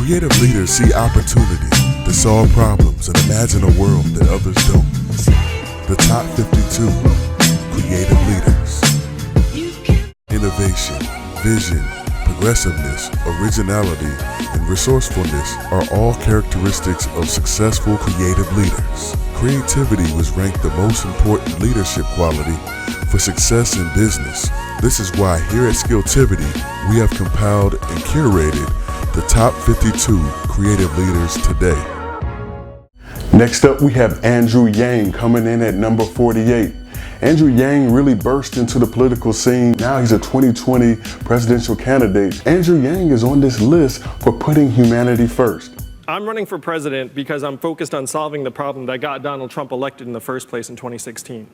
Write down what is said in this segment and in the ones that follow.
Creative leaders see opportunity to solve problems and imagine a world that others don't. The top 52 creative leaders. Innovation, vision, progressiveness, originality, and resourcefulness are all characteristics of successful creative leaders. Creativity was ranked the most important leadership quality for success in business. This is why here at Skilltivity, we have compiled and curated the top 52 creative leaders today. Next up, we have Andrew Yang coming in at number 48. Andrew Yang really burst into the political scene. Now he's a 2020 presidential candidate. Andrew Yang is on this list for putting humanity first. I'm running for president because I'm focused on solving the problem that got Donald Trump elected in the first place in 2016.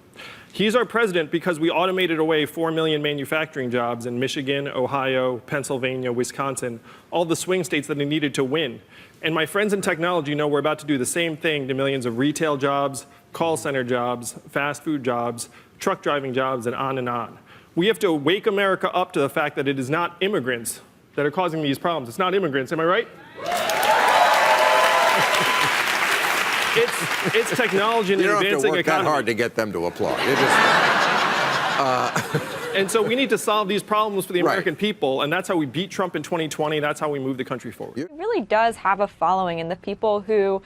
He's our president because we automated away 4 million manufacturing jobs in Michigan, Ohio, Pennsylvania, Wisconsin, all the swing states that he needed to win. And my friends in technology know we're about to do the same thing to millions of retail jobs, call center jobs, fast food jobs, truck driving jobs, and on and on. We have to wake America up to the fact that it is not immigrants that are causing these problems. It's not immigrants, am I right? It's technology and advancing economy. You don't have to work that hard to get them to applaud. And so we need to solve these problems for the American people, and that's how we beat Trump in 2020. That's how we move the country forward. He really does have a following, and the people who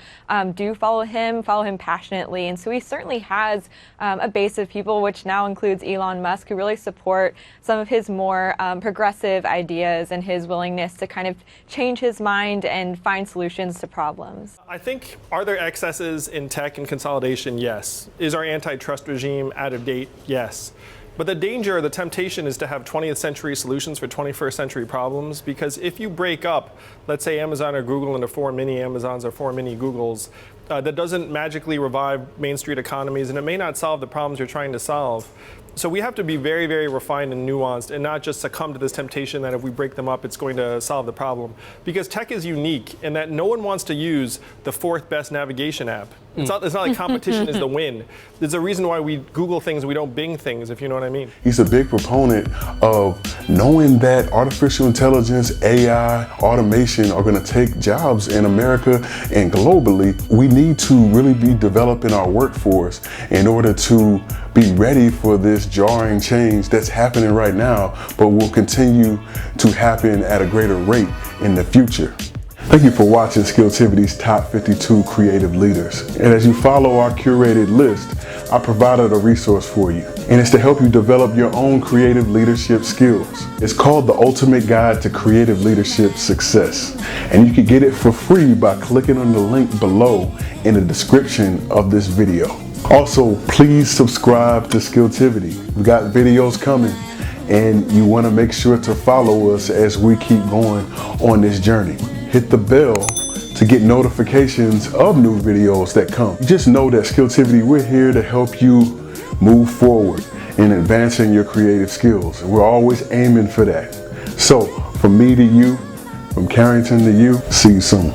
do follow him passionately. And so he certainly has a base of people, which now includes Elon Musk, who really support some of his more progressive ideas and his willingness to kind of change his mind and find solutions to problems. I think, are there excesses in tech and consolidation? Yes. Is our antitrust regime out of date? Yes. But the danger, the temptation is to have 20th century solutions for 21st century problems, because if you break up, let's say Amazon or Google into 4 mini Amazons or 4 mini Googles, that doesn't magically revive Main Street economies, and it may not solve the problems you're trying to solve. So we have to be very, very refined and nuanced and not just succumb to this temptation that if we break them up, it's going to solve the problem. Because tech is unique in that no one wants to use the 4th best navigation app. It's not like competition is the win. There's a reason why we Google things, we don't Bing things, if you know what I mean. He's a big proponent of knowing that artificial intelligence, AI, automation are going to take jobs in America and globally. We need to really be developing our workforce in order to be ready for this jarring change that's happening right now, but will continue to happen at a greater rate in the future. Thank you for watching Skilltivity's Top 52 Creative Leaders. And as you follow our curated list, I provided a resource for you. And it's to help you develop your own creative leadership skills. It's called The Ultimate Guide to Creative Leadership Success. And you can get it for free by clicking on the link below in the description of this video. Also, please subscribe to Skilltivity. We've got videos coming, and you want to make sure to follow us as we keep going on this journey. Hit the bell to get notifications of new videos that come. Just know that Skilltivity, we're here to help you move forward in advancing your creative skills. And we're always aiming for that. So from me to you, from Carrington to you, see you soon.